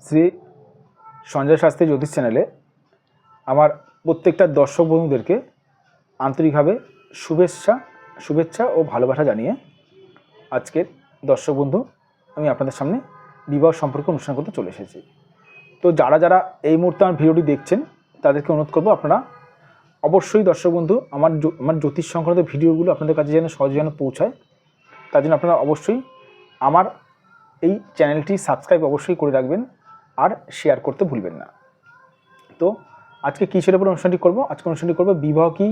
শ্রী সঞ্জয় শাস্ত্রী জ্যোতিষ চ্যানেলে আমার প্রত্যেকটা দর্শক বন্ধুদেরকে আন্তরিকভাবে শুভেচ্ছা ও ভালোবাসা জানিয়ে আজকের দর্শক বন্ধু আমি আপনাদের সামনে বিবাহ সম্পর্কে অনুষ্ঠান করতে চলে এসেছি। তো যারা যারা এই মুহূর্তে আমার ভিডিওটি দেখছেন তাদেরকে অনুরোধ করবো, আপনারা অবশ্যই দর্শক বন্ধু আমার জ্যোতিষ সংক্রান্ত ভিডিওগুলো আপনাদের কাছে যেন সহজে যেন পৌঁছায়, তার জন্য আপনারা অবশ্যই আমার এই চ্যানেলটি সাবস্ক্রাইব অবশ্যই করে রাখবেন আর শেয়ার করতে ভুলবেন না। তো আজকে কিসের উপর অনুষ্ঠানটি করব? আজকে অনুষ্ঠানটি করব বিবাহ কি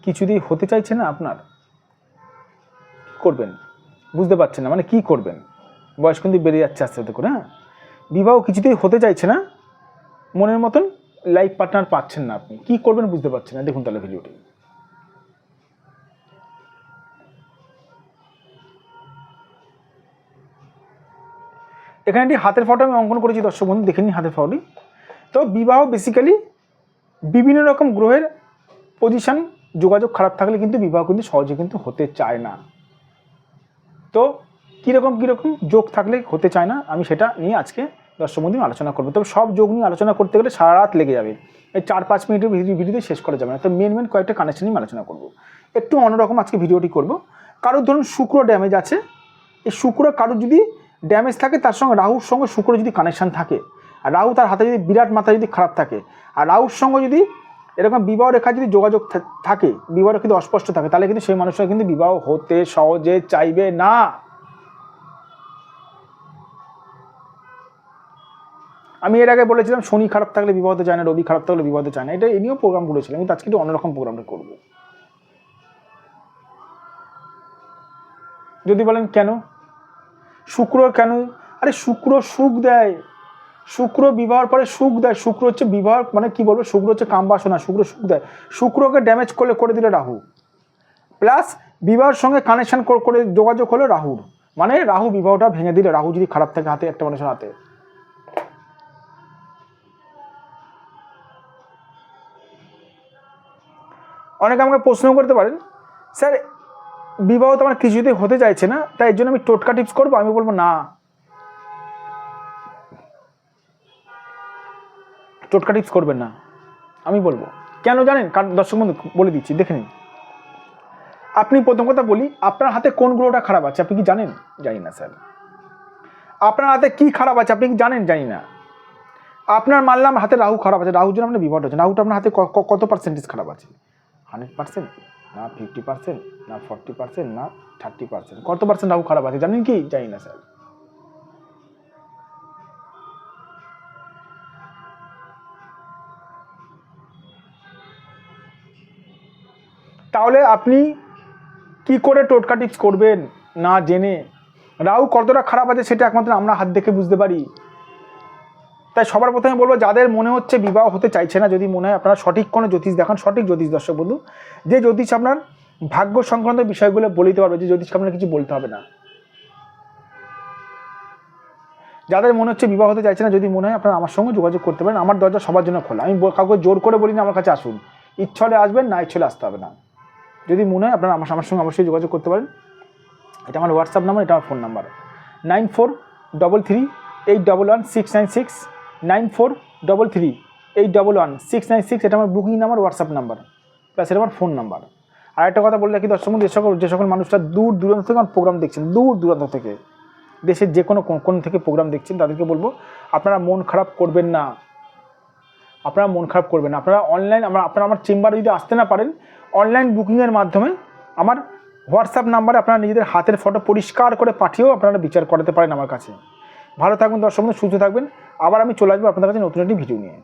কিছুতেই হতে চাইছে না, আপনার করবেন বুঝতে পারছেন না, মানে কি করবেন, বয়স কিন্তু বেড়ে যাচ্ছে আস্তে আস্তে করে। হ্যাঁ, বিবাহ কিছুতেই হতে চাইছে না, মনের মতন লাইফ পার্টনার পাচ্ছেন না, আপনি কি করবেন বুঝতে পারছেন না। দেখুন তাহলে ভিডিওটি। এখানে একটি হাতের ফটো আমি অঙ্কন করেছি, দর্শক বন্ধু দেখে নিন হাতের ফটোটি। তো বিবাহ বেসিক্যালি বিভিন্ন রকম গ্রহের পজিশন যোগাযোগ খারাপ থাকলে কিন্তু বিবাহ কিন্তু সহজে কিন্তু হতে চায় না। তো কীরকম যোগ থাকলে হতে চায় না, আমি সেটা নিয়ে আজকে দর্শক বন্ধু আলোচনা করবো। তবে সব যোগ নিয়ে আলোচনা করতে গেলে সারা রাত লেগে যাবে, এই 4-5 মিনিটের ভিডিওতে শেষ করা যাবে না। তো মেন কয়েকটা কানেকশন নিয়ে আলোচনা করবো। একটু অন্যরকম আজকে ভিডিওটি করব। কারোর ধরুন শুক্র ড্যামেজ আছে, এই শুক্র কারোর যদি ড্যামেজ থাকে, তার সঙ্গে রাহুর সঙ্গে শুক্র যদি কানেকশান থাকে, আর রাহু তার হাতে যদি বিরাট মাথা যদি খারাপ থাকে, আর রাহুর সঙ্গে যদি এরকম বিবাহ রেখা যদি যোগাযোগ থাকে, বিবাহ কিন্তু অস্পষ্ট থাকে, তাহলে কিন্তু সেই মানুষরা কিন্তু বিবাহ হতে সহজে চাইবে না। আমি এর আগে বলেছিলাম শনি খারাপ থাকলে বিবাহ হতে চায় না, রবি খারাপ থাকলে বিবাহ হতে চায় না, এটা এ নিয়েও প্রোগ্রাম করেছিলাম, কিন্তু আজকে একটু অন্যরকম প্রোগ্রামটা করব। যদি বলেন কেন শুক্র, কেন? আরে শুক্র সুখ দেয়, শুক্র বিবাহের পরে সুখ দেয়। শুক্র হচ্ছে বিবাহ, মানে কি বলবো, শুক্র হচ্ছে কামবাসনা, শুক্র সুখ দেয়। শুক্রকে ড্যামেজ করে দিলে রাহু, প্লাস বিবাহের সঙ্গে কানেকশন করে যোগাযোগ হলো রাহুর, মানে রাহু বিবাহটা ভেঙে দিলে, রাহু যদি খারাপ থাকে হাতে, একটা মানুষের হাতে। অনেকে আমাকে প্রশ্ন করতে পারেন, স্যার বিবাহ তো আমার কিছুতেই হতে চাইছে না, তাই এর জন্য আমি টোটকা টিপস করবো? আমি বলবো না, টোটকা টিপস করবেন না। আমি বলবো কেন জানেন? কারণ দর্শক বন্ধু বলে দিচ্ছি, দেখে নিন। আপনি প্রথম কথা বলি, আপনার হাতে কোন গ্রহটা খারাপ আছে আপনি কি জানেন? জানি না স্যার। আপনার হাতে কি খারাপ আছে আপনি কি জানেন? জানি না। আপনার মানলাম হাতে রাহু খারাপ আছে, রাহুর জন্য আপনার বিবাহটা হচ্ছে। রাহুটা আপনার হাতে কত পার্সেন্টেজ খারাপ আছে? 100%, না 50%, না 40%, না 30%? কত পার্সেন্ট রাহু খারাপ আছে জানেন কি? জানি না স্যার। তাহলে আপনি কি করে টোটকা টিপস করবেন না জেনে? রাহু কতটা খারাপ আছে সেটা একমাত্র আমরা হাত দেখে বুঝতে পারি। তাই সবার প্রথমে বলবো, যাদের মনে হচ্ছে বিবাহ হতে চাইছে না, যদি মনে হয় আপনারা সঠিক কোনো জ্যোতিষ দেখান, সঠিক জ্যোতিষ দর্শক বন্ধু, যে জ্যোতিষ আপনার ভাগ্য সংক্রান্ত বিষয়গুলো বলে দিতে পারবে, যে জ্যোতিষকে আপনার কিছু বলতে হবে না। যাদের মনে হচ্ছে বিবাহ হতে চাইছে না, যদি মনে হয় আপনারা আমার সঙ্গে যোগাযোগ করতে পারেন, আমার দরজা সবার জন্য খোলা। আমি কাউকে জোর করে বলি না আমার কাছে আসুন, ইচ্ছা হলে আসবেন, না ইচ্ছা হলে আসতে হবে না। যদি মনে হয় আপনারা আমার সঙ্গে অবশ্যই যোগাযোগ করতে পারেন। এটা আমার হোয়াটসঅ্যাপ নাম্বার, এটা আমার ফোন নাম্বার 9433811696, 9433811696। এটা আমার booking number, WhatsApp number, plus এটা আমার ফোন নাম্বার। আর একটা কথা বললে কি দর্শক বন্ধু, যে সকল মানুষরা দূর দূরান্ত থেকে আমার প্রোগ্রাম দেখছেন, দূর দূরান্ত থেকে, দেশের যে কোনো কোন থেকে প্রোগ্রাম দেখছেন, তাদেরকে বলবো আপনারা মন খারাপ করবেন না, আপনারা মন খারাপ করবেন না। আপনারা অনলাইন, আপনারা আমার চেম্বারে যদি আসতে না পারেন, অনলাইন বুকিংয়ের মাধ্যমে আমার হোয়াটসঅ্যাপ নাম্বারে আপনারা নিজেদের হাতের ফটো পরিষ্কার করে পাঠিয়েও আপনারা বিচার করাতে পারেন আমার কাছে। ভালো থাকবেন দর্শক বন্ধু, সুস্থ থাকবেন। আবার আমি চলে আসবো আপনাদের কাছে নতুন একটি ভিডিও নিয়ে।